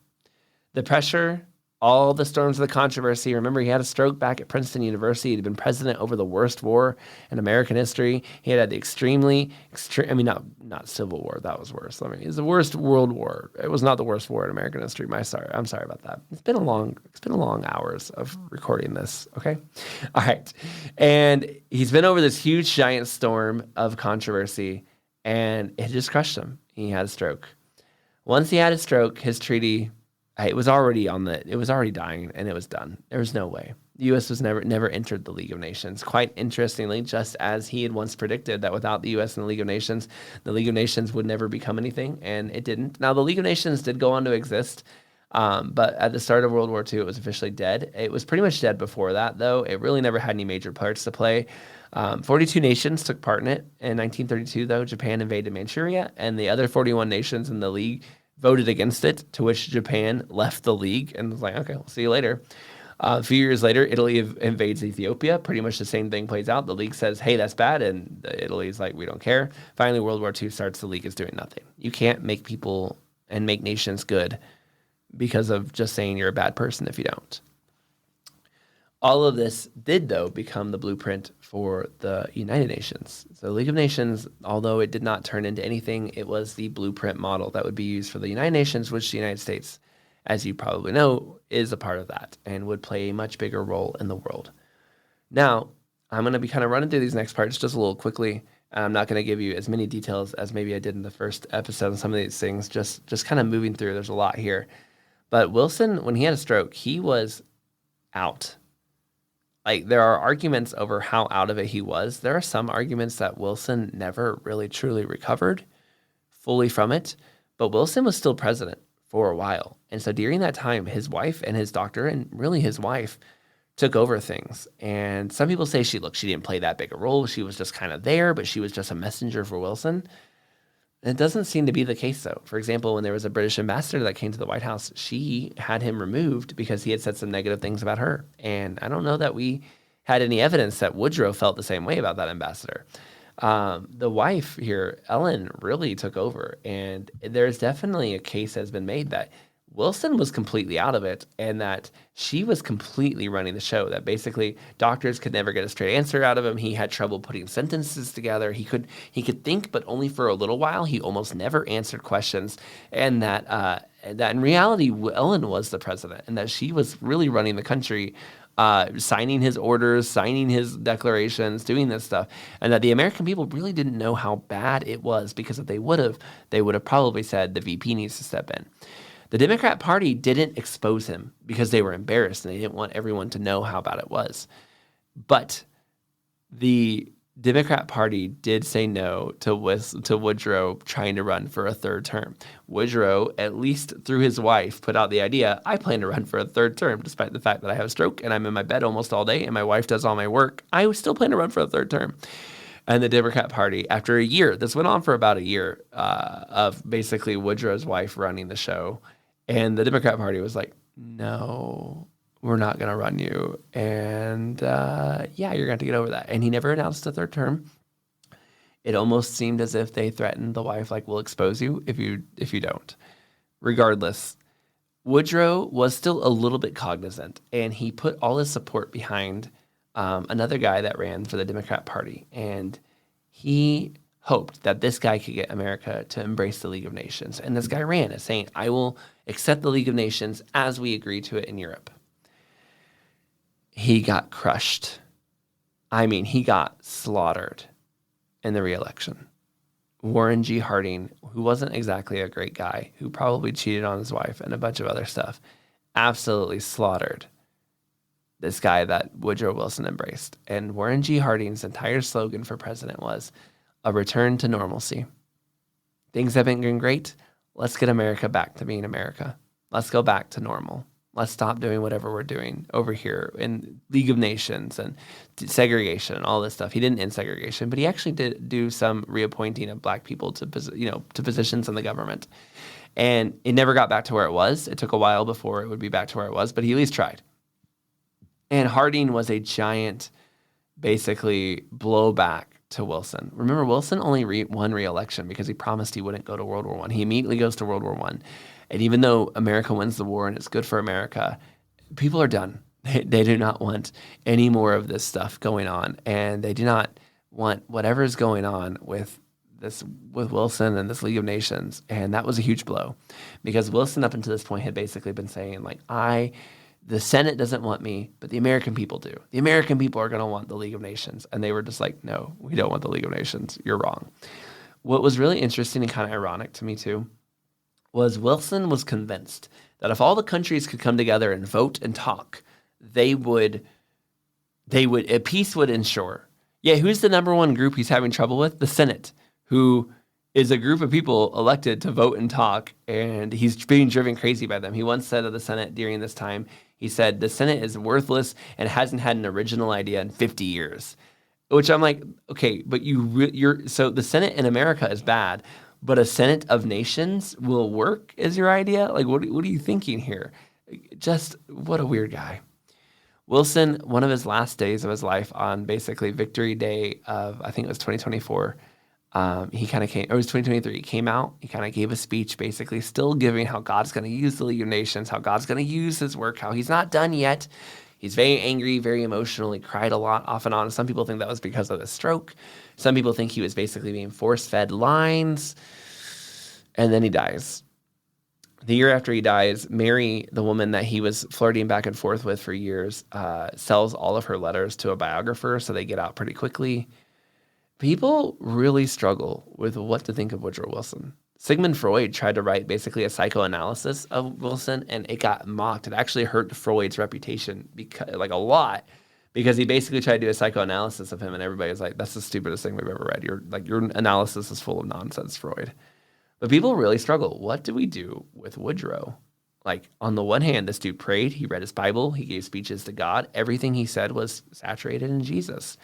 The pressure, all the storms of the controversy. Remember, he had a stroke back at Princeton University. He'd been president over the worst war in American history. He had the not Civil War. That was worse. It was the worst world war. It was not the worst war in American history. I'm sorry about that. It's been a long hours of recording this. Okay. All right. And he's been over this huge, giant storm of controversy, and it just crushed him. He had a stroke. Once he had a stroke, his treaty, it was already dying, and it was done. There was no way. The U.S. was never entered the League of Nations. Quite interestingly, just as he had once predicted that without the U.S. and the League of Nations would never become anything, and it didn't. Now, the League of Nations did go on to exist But at the start of World War II, it was officially dead. It was pretty much dead before that, though. It really never had any major parts to play. 42 nations took part in it. In 1932, though, Japan invaded Manchuria, and the other 41 nations in the League voted against it, to which Japan left the League and was like, okay, we'll see you later. A few years later, Italy invades Ethiopia. Pretty much the same thing plays out. The League says, hey, that's bad. And Italy's like, we don't care. Finally, World War II starts. The League is doing nothing. You can't make people and make nations good because of just saying you're a bad person if you don't. All of this did, though, become the blueprint for the United Nations. So the League of Nations, although it did not turn into anything, it was the blueprint model that would be used for the United Nations, which the United States, as you probably know, is a part of that and would play a much bigger role in the world. Now, I'm going to be kind of running through these next parts just a little quickly. I'm not going to give you as many details as maybe I did in the first episode on some of these things, just kind of moving through. There's a lot here. But Wilson, when he had a stroke, he was out. Like, there are arguments over how out of it he was. There are some arguments that Wilson never really truly recovered fully from it, but Wilson was still president for a while. And so during that time, his wife and his doctor, and really his wife, took over things. And some people say she didn't play that big a role. She was just kind of there, but she was just a messenger for Wilson. It doesn't seem to be the case, though. For example, when there was a British ambassador that came to the White House, she had him removed because he had said some negative things about her. And I don't know that we had any evidence that Woodrow felt the same way about that ambassador. The wife here, Ellen, really took over. And there's definitely a case that's been made that Wilson was completely out of it and that she was completely running the show, that basically doctors could never get a straight answer out of him. He had trouble putting sentences together. He could think, but only for a little while. He almost never answered questions. And that in reality, Ellen was the president and that she was really running the country, signing his orders, signing his declarations, doing this stuff, and that the American people really didn't know how bad it was, because if they would have probably said the VP needs to step in. The Democrat Party didn't expose him because they were embarrassed and they didn't want everyone to know how bad it was. But the Democrat Party did say no to Woodrow trying to run for a third term. Woodrow, at least through his wife, put out the idea, I plan to run for a third term, despite the fact that I have a stroke and I'm in my bed almost all day and my wife does all my work. I still plan to run for a third term. And the Democrat Party, after a year, this went on for about a year, of basically Woodrow's wife running the show, and the Democrat Party was like, no, we're not going to run you. And you're going to have to get over that. And he never announced a third term. It almost seemed as if they threatened the wife, like, we'll expose you if you don't. Regardless, Woodrow was still a little bit cognizant, and he put all his support behind another guy that ran for the Democrat Party. And he hoped that this guy could get America to embrace the League of Nations. And this guy ran as saying, I will accept the League of Nations as we agree to it in Europe. He got crushed. I mean, he got slaughtered in the re-election. Warren G. Harding, who wasn't exactly a great guy, who probably cheated on his wife and a bunch of other stuff, absolutely slaughtered this guy that Woodrow Wilson embraced. And Warren G. Harding's entire slogan for president was, a return to normalcy. Things have been going great. Let's get America back to being America. Let's go back to normal. Let's stop doing whatever we're doing over here in League of Nations and segregation and all this stuff. He didn't end segregation, but he actually did do some reappointing of black people to positions in the government. And it never got back to where it was. It took a while before it would be back to where it was, but he at least tried. And Harding was a giant, basically, blowback to Wilson. Remember, Wilson only won re-election because he promised he wouldn't go to World War I. He immediately goes to World War I. And even though America wins the war and it's good for America, people are done. They do not want any more of this stuff going on. And they do not want whatever is going on with Wilson and this League of Nations. And that was a huge blow, because Wilson up until this point had basically been saying, like, the Senate doesn't want me, but the American people do. The American people are going to want the League of Nations. And they were just like, no, we don't want the League of Nations. You're wrong. What was really interesting and kind of ironic to me, too, was Wilson was convinced that if all the countries could come together and vote and talk, a peace would ensure. Yeah, who's the number one group he's having trouble with? The Senate, who is a group of people elected to vote and talk, and he's being driven crazy by them. He once said of the Senate during this time, he said, the Senate is worthless and hasn't had an original idea in 50 years. Which I'm like, okay, but so the Senate in America is bad, but a Senate of nations will work is your idea? Like, what are you thinking here? Just what a weird guy. Wilson, one of his last days of his life on basically Victory Day of, I think it was 2024, he kind of came, or it was 2023, he came out, he kind of gave a speech basically still giving how God's going to use the League of Nations, how God's going to use his work, how he's not done yet. He's very angry, very emotional. He cried a lot off and on. Some people think that was because of the stroke. Some people think he was basically being force-fed lines. And then he dies. The year after he dies, Mary, the woman that he was flirting back and forth with for years, sells all of her letters to a biographer, so they get out pretty quickly. People really struggle with what to think of Woodrow Wilson. Sigmund Freud tried to write basically a psychoanalysis of Wilson, and it got mocked. It actually hurt Freud's reputation a lot, because he basically tried to do a psychoanalysis of him, and everybody was like, "That's the stupidest thing we've ever read. Your analysis is full of nonsense, Freud." But people really struggle. What do we do with Woodrow? Like, on the one hand, this dude prayed, he read his Bible, he gave speeches to God. Everything he said was saturated in Jesus.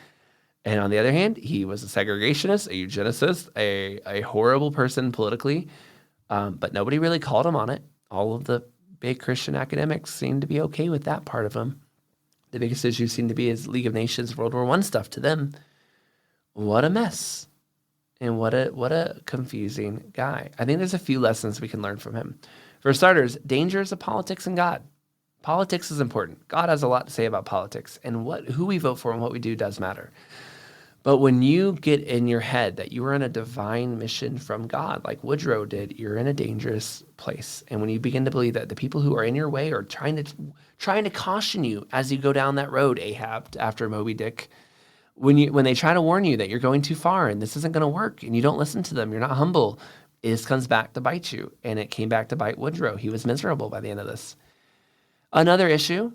And on the other hand, he was a segregationist, a eugenicist, a horrible person politically, but nobody really called him on it. All of the big Christian academics seemed to be okay with that part of him. The biggest issue seemed to be his League of Nations, World War I stuff to them. What a mess. And what a confusing guy. I think there's a few lessons we can learn from him. For starters, dangers of politics and God. Politics is important. God has a lot to say about politics, and who we vote for and what we do does matter. But when you get in your head that you are on a divine mission from God, like Woodrow did, you're in a dangerous place. And when you begin to believe that the people who are in your way are trying to caution you as you go down that road, Ahab, after Moby Dick, when they try to warn you that you're going too far and this isn't going to work, and you don't listen to them, you're not humble, it comes back to bite you. And it came back to bite Woodrow. He was miserable by the end of this. Another issue.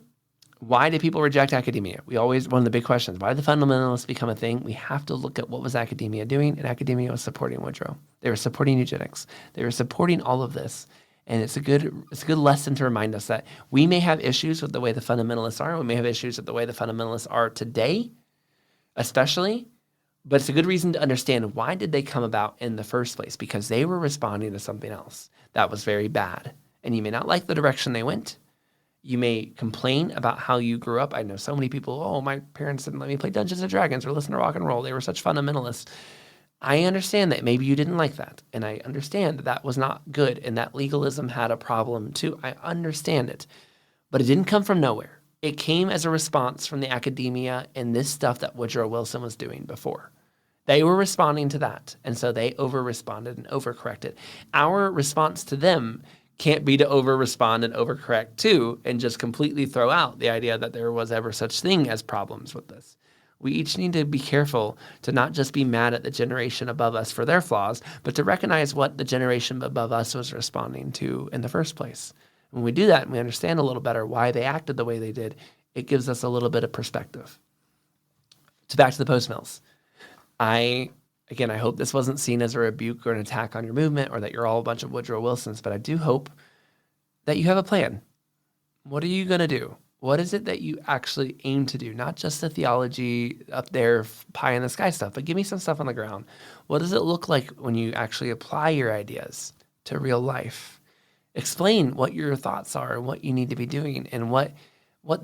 Why did people reject academia? One of the big questions, why did the fundamentalists become a thing? We have to look at what was academia doing, and academia was supporting Woodrow. They were supporting eugenics. They were supporting all of this. And it's a good lesson to remind us that we may have issues with the way the fundamentalists are. We may have issues with the way the fundamentalists are today, especially. But it's a good reason to understand, why did they come about in the first place? Because they were responding to something else that was very bad. And you may not like the direction they went. You may complain about how you grew up. I know so many people, oh, my parents didn't let me play Dungeons & Dragons or listen to rock and roll. They were such fundamentalists. I understand that maybe you didn't like that. And I understand that was not good, and that legalism had a problem too. I understand it. But it didn't come from nowhere. It came as a response from the academia and this stuff that Woodrow Wilson was doing before. They were responding to that, and so they over-responded and overcorrected. Our response to them can't be to over-respond and overcorrect too, and just completely throw out the idea that there was ever such thing as problems with this. We each need to be careful to not just be mad at the generation above us for their flaws, but to recognize what the generation above us was responding to in the first place. When we do that and we understand a little better why they acted the way they did, it gives us a little bit of perspective. Back to the post-mills. I hope this wasn't seen as a rebuke or an attack on your movement, or that you're all a bunch of Woodrow Wilsons, but I do hope that you have a plan. What are you going to do? What is it that you actually aim to do? Not just the theology up there, pie in the sky stuff, but give me some stuff on the ground. What does it look like when you actually apply your ideas to real life? Explain what your thoughts are and what you need to be doing, and what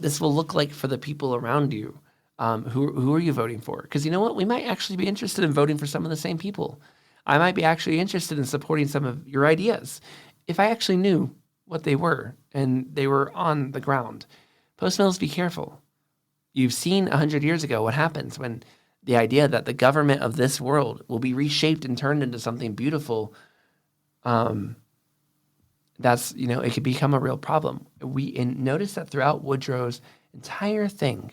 this will look like for the people around you. Who are you voting for? Because you know what? We might actually be interested in voting for some of the same people. I might be actually interested in supporting some of your ideas if I actually knew what they were and they were on the ground. Post-mills, be careful. You've seen 100 years ago what happens when the idea that the government of this world will be reshaped and turned into something beautiful. It could become a real problem. Notice that throughout Woodrow's entire thing,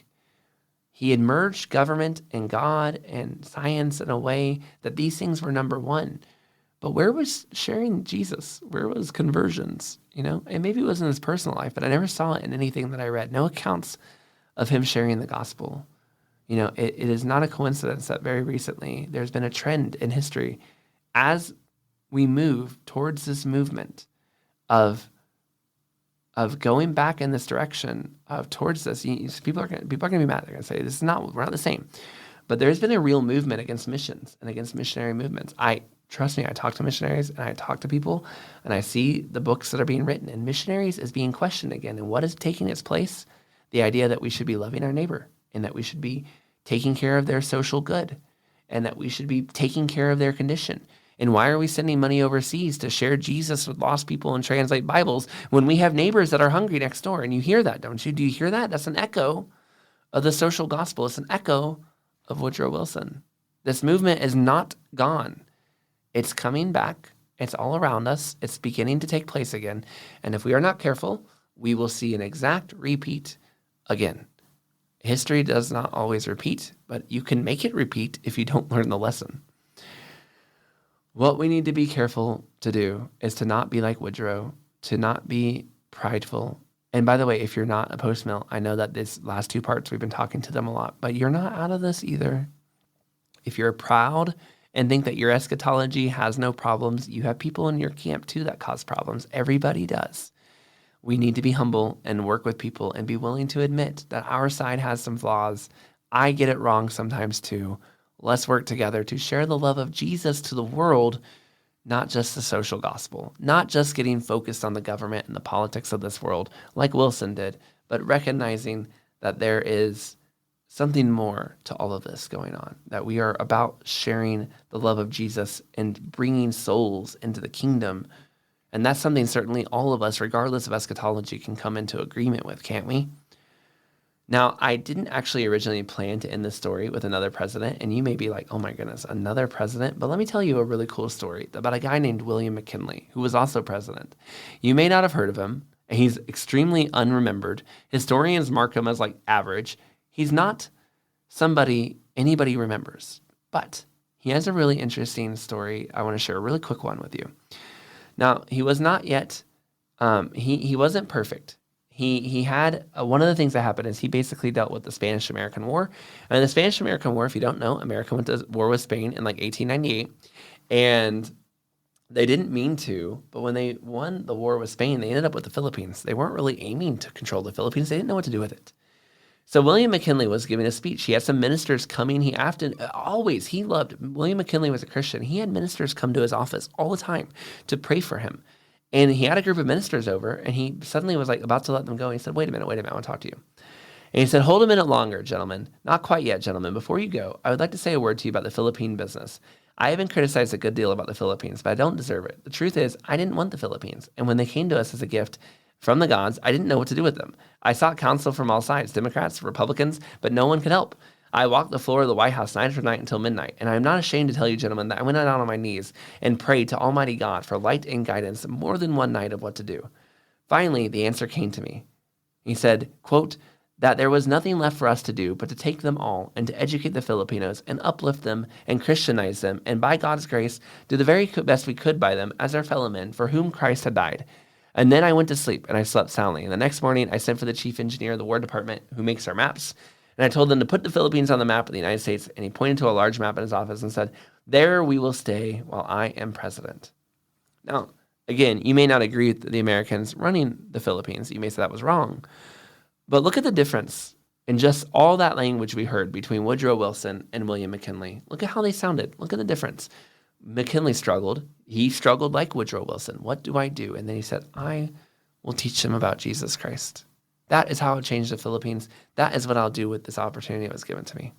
he had merged government and God and science in a way that these things were number one. But where was sharing Jesus? Where was conversions? And maybe it was in his personal life, but I never saw it in anything that I read. No accounts of him sharing the gospel. It is not a coincidence that very recently there's been a trend in history as we move towards this movement of going back in this direction towards this, people are going to be mad. They're going to say, we're not the same. But there's been a real movement against missions and against missionary movements. Trust me, I talk to missionaries and I talk to people and I see the books that are being written, and missionaries is being questioned again. And what is taking its place? The idea that we should be loving our neighbor and that we should be taking care of their social good and that we should be taking care of their condition. And why are we sending money overseas to share Jesus with lost people and translate Bibles when we have neighbors that are hungry next door? And you hear that, don't you? Do you hear that? That's an echo of the social gospel. It's an echo of Woodrow Wilson. This movement is not gone. It's coming back. It's all around us. It's beginning to take place again. And if we are not careful, we will see an exact repeat again. History does not always repeat, but you can make it repeat if you don't learn the lesson. What we need to be careful to do is to not be like Woodrow, to not be prideful. And by the way, if you're not a post-mill, I know that these last two parts, we've been talking to them a lot, but you're not out of this either. If you're proud and think that your eschatology has no problems, you have people in your camp too that cause problems. Everybody does. We need to be humble and work with people and be willing to admit that our side has some flaws. I get it wrong sometimes too. Let's work together to share the love of Jesus to the world, not just the social gospel, not just getting focused on the government and the politics of this world like Wilson did, but recognizing that there is something more to all of this going on, that we are about sharing the love of Jesus and bringing souls into the kingdom. And that's something certainly all of us, regardless of eschatology, can come into agreement with, can't we? Now, I didn't actually originally plan to end this story with another president, and you may be like, oh my goodness, another president? But let me tell you a really cool story about a guy named William McKinley, who was also president. You may not have heard of him, and he's extremely unremembered. Historians mark him as like average. He's not somebody anybody remembers, but he has a really interesting story. I want to share a really quick one with you. Now, he was not yet, he wasn't perfect. He had, one of the things that happened is he basically dealt with the Spanish-American War. And the Spanish-American War, if you don't know, America went to war with Spain in like 1898. And they didn't mean to, but when they won the war with Spain, they ended up with the Philippines. They weren't really aiming to control the Philippines. They didn't know what to do with it. So William McKinley was giving a speech. He had some ministers coming. He loved, William McKinley was a Christian. He had ministers come to his office all the time to pray for him. And he had a group of ministers over, and he suddenly was like about to let them go. And he said, wait a minute, I want to talk to you. And he said, hold a minute longer, gentlemen. Not quite yet, gentlemen. Before you go, I would like to say a word to you about the Philippine business. I have been criticized a good deal about the Philippines, but I don't deserve it. The truth is, I didn't want the Philippines. And when they came to us as a gift from the gods, I didn't know what to do with them. I sought counsel from all sides, Democrats, Republicans, but no one could help. I walked the floor of the White House night after night until midnight, and I am not ashamed to tell you, gentlemen, that I went down on my knees and prayed to Almighty God for light and guidance more than one night of what to do. Finally, the answer came to me. He said, quote, that there was nothing left for us to do but to take them all and to educate the Filipinos and uplift them and Christianize them, and by God's grace, do the very best we could by them as our fellow men for whom Christ had died. And then I went to sleep, and I slept soundly. And the next morning, I sent for the chief engineer of the War Department, who makes our maps, and I told them to put the Philippines on the map of the United States, and he pointed to a large map in his office and said, there we will stay while I am president. Now, again, you may not agree with the Americans running the Philippines. You may say that was wrong. But look at the difference in just all that language we heard between Woodrow Wilson and William McKinley. Look at how they sounded. Look at the difference. McKinley struggled. He struggled like Woodrow Wilson. What do I do? And then he said, I will teach them about Jesus Christ. That is how it changed the Philippines. That is what I'll do with this opportunity that was given to me.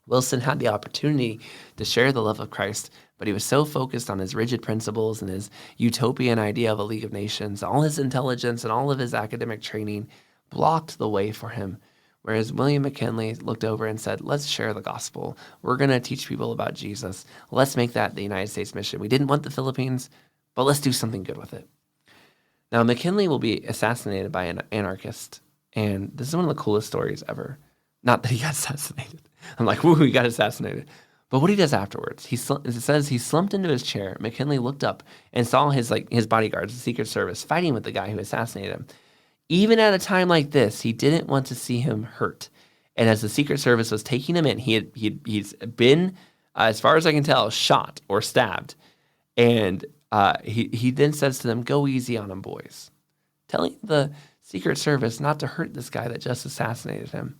Wilson had the opportunity to share the love of Christ, but he was so focused on his rigid principles and his utopian idea of a League of Nations. All his intelligence and all of his academic training blocked the way for him. Whereas William McKinley looked over and said, let's share the gospel. We're going to teach people about Jesus. Let's make that the United States mission. We didn't want the Philippines, but let's do something good with it. Now, McKinley will be assassinated by an anarchist, and this is one of the coolest stories ever. Not that he got assassinated. I'm like, woo, he got assassinated. But what he does afterwards, it says he slumped into his chair. McKinley looked up and saw his bodyguards, the Secret Service, fighting with the guy who assassinated him. Even at a time like this, he didn't want to see him hurt. And as the Secret Service was taking him in, he's been, as far as I can tell, shot or stabbed. And he then says to them, "Go easy on him, boys," telling the Secret Service not to hurt this guy that just assassinated him.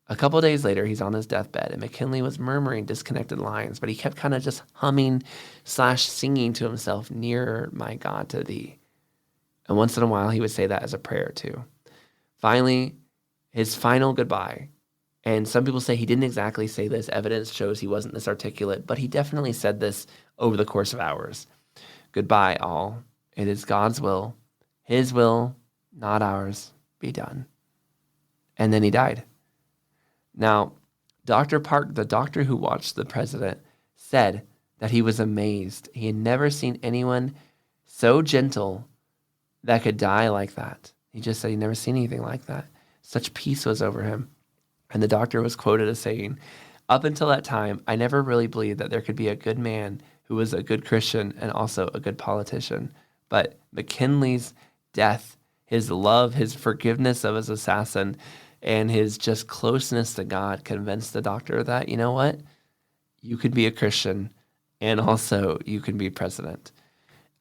A couple of days later, he's on his deathbed, and McKinley was murmuring disconnected lines, but he kept kind of just humming / singing to himself, "Nearer, my God, to thee." And once in a while, he would say that as a prayer too. Finally, his final goodbye. And some people say he didn't exactly say this. Evidence shows he wasn't this articulate, but he definitely said this over the course of hours. "Goodbye, all. It is God's will. His will, not ours, be done." And then he died. Now, Dr. Park, the doctor who watched the president, said that he was amazed. He had never seen anyone so gentle that could die like that. He just said he'd never seen anything like that. Such peace was over him. And the doctor was quoted as saying, "Up until that time, I never really believed that there could be a good man who was a good Christian and also a good politician. But McKinley's death, his love, his forgiveness of his assassin, and his just closeness to God convinced the doctor that, you know what? You could be a Christian and also you can be president."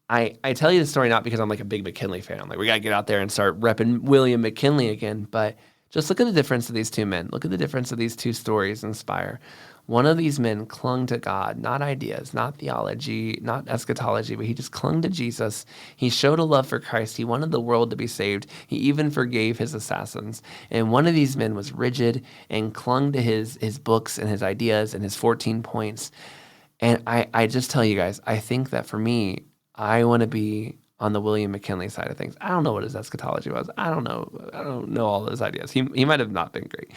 I tell you the story not because I'm like a big McKinley fan. I'm like, we got to get out there and start repping William McKinley again. But just look at the difference of these two men. Look at the difference of these two stories inspire. One of these men clung to God, not ideas, not theology, not eschatology, but he just clung to Jesus. He showed a love for Christ. He wanted the world to be saved. He even forgave his assassins. And one of these men was rigid and clung to his books and his ideas and his 14 points. And I just tell you guys, I think that for me, I want to be on the William McKinley side of things. I don't know what his eschatology was. I don't know all those ideas. He might have not been great.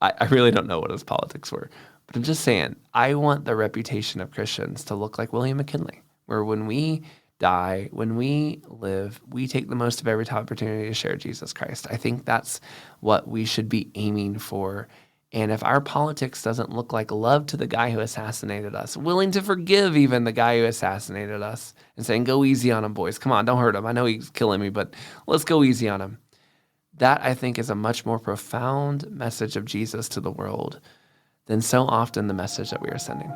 I really don't know what his politics were. But I'm just saying, I want the reputation of Christians to look like William McKinley, where when we die, when we live, we take the most of every opportunity to share Jesus Christ. I think that's what we should be aiming for. And if our politics doesn't look like love to the guy who assassinated us, willing to forgive even the guy who assassinated us, and saying, "Go easy on him, boys. Come on, don't hurt him. I know he's killing me, but let's go easy on him." That, I think, is a much more profound message of Jesus to the world than so often the message that we are sending.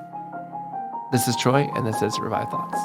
This is Troy, and this is Revive Thoughts.